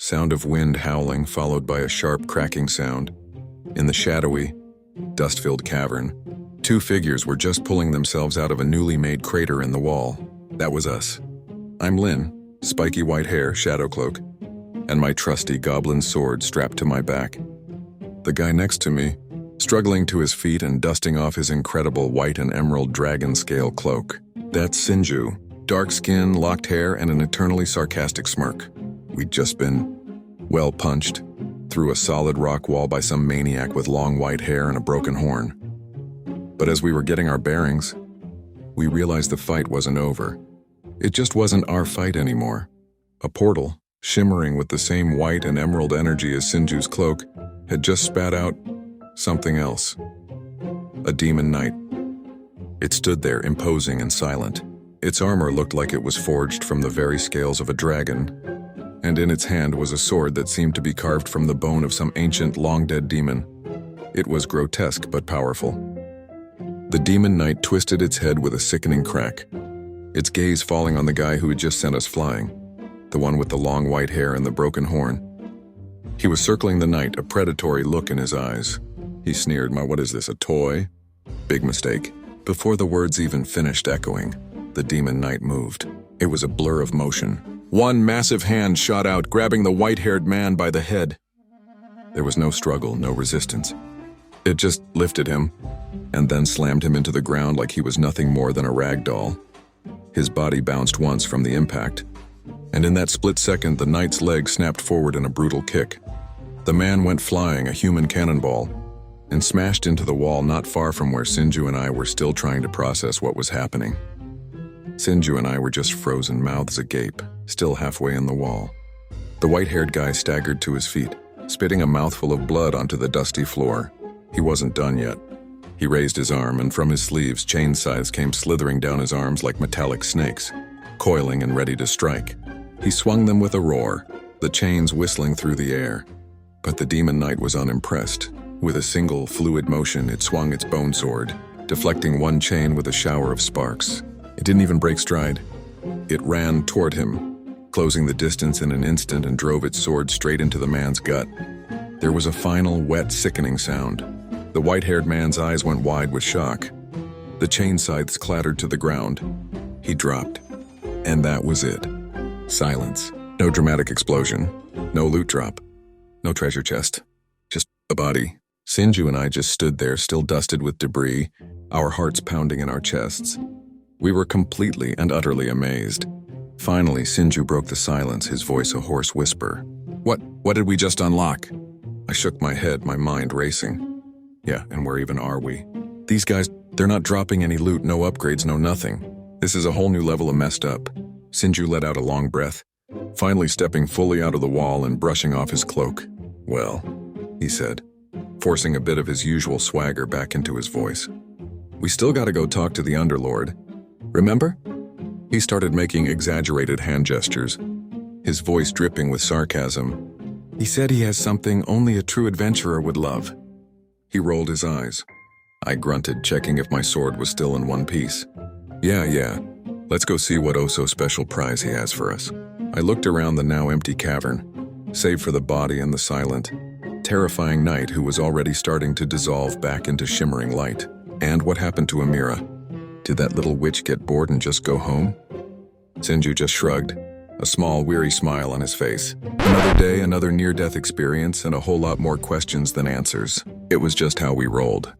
sound of wind howling followed by a sharp cracking sound. In the shadowy, dust-filled cavern, two figures were just pulling themselves out of a newly made crater in the wall. That was us. I'm Lynn, spiky white hair, shadow cloak, and my trusty goblin sword strapped to my back. The guy next to me, struggling to his feet and dusting off his incredible white and emerald dragon scale cloak. That's Sinju, dark skin, locked hair, and an eternally sarcastic smirk. We'd just been, well, punched through a solid rock wall by some maniac with long white hair and a broken horn. But as we were getting our bearings, we realized the fight wasn't over. It just wasn't our fight anymore. A portal, shimmering with the same white and emerald energy as Sinju's cloak, had just spat out something else. A demon knight. It stood there, imposing and silent. Its armor looked like it was forged from the very scales of a dragon, and in its hand was a sword that seemed to be carved from the bone of some ancient, long-dead demon. It was grotesque but powerful. The demon knight twisted its head with a sickening crack, its gaze falling on the guy who had just sent us flying, the one with the long white hair and the broken horn. He was circling the knight, a predatory look in his eyes. He sneered, "What is this, a toy?" Big mistake. Before the words even finished echoing, the demon knight moved. It was a blur of motion. One massive hand shot out, grabbing the white-haired man by the head. There was no struggle, no resistance. It just lifted him, and then slammed him into the ground like he was nothing more than a rag doll. His body bounced once from the impact, and in that split second, the knight's leg snapped forward in a brutal kick. The man went flying, a human cannonball, and smashed into the wall not far from where Sinju and I were still trying to process what was happening. Sinju and I were just frozen, mouths agape, still halfway in the wall. The white-haired guy staggered to his feet, spitting a mouthful of blood onto the dusty floor. He wasn't done yet. He raised his arm, and from his sleeves, chain scythes came slithering down his arms like metallic snakes, coiling and ready to strike. He swung them with a roar, the chains whistling through the air. But the demon knight was unimpressed. With a single, fluid motion, it swung its bone sword, deflecting one chain with a shower of sparks. It didn't even break stride. It ran toward him, closing the distance in an instant, and drove its sword straight into the man's gut. There was a final, wet, sickening sound. The white-haired man's eyes went wide with shock. The chain scythes clattered to the ground. He dropped. And that was it. Silence. No dramatic explosion. No loot drop. No treasure chest. Just a body. Sinju and I just stood there, still dusted with debris, our hearts pounding in our chests. We were completely and utterly amazed. Finally, Sinju broke the silence, his voice a hoarse whisper. What did we just unlock?" I shook my head, my mind racing. Yeah, and where even are we? These guys, they're not dropping any loot, no upgrades, no nothing. This is a whole new level of messed up. Sinju let out a long breath, finally stepping fully out of the wall and brushing off his cloak. "Well," he said, forcing a bit of his usual swagger back into his voice. "We still gotta go talk to the Underlord. Remember?" He started making exaggerated hand gestures, his voice dripping with sarcasm. "He said he has something only a true adventurer would love." He rolled his eyes. I grunted, checking if my sword was still in one piece. Yeah. Let's go see what oh-so-special prize he has for us." I looked around the now empty cavern, save for the body and the silent, terrifying knight who was already starting to dissolve back into shimmering light. And what happened to Amira? Did that little witch get bored and just go home? Sinju just shrugged, a small, weary smile on his face. Another day, another near-death experience, and a whole lot more questions than answers. It was just how we rolled.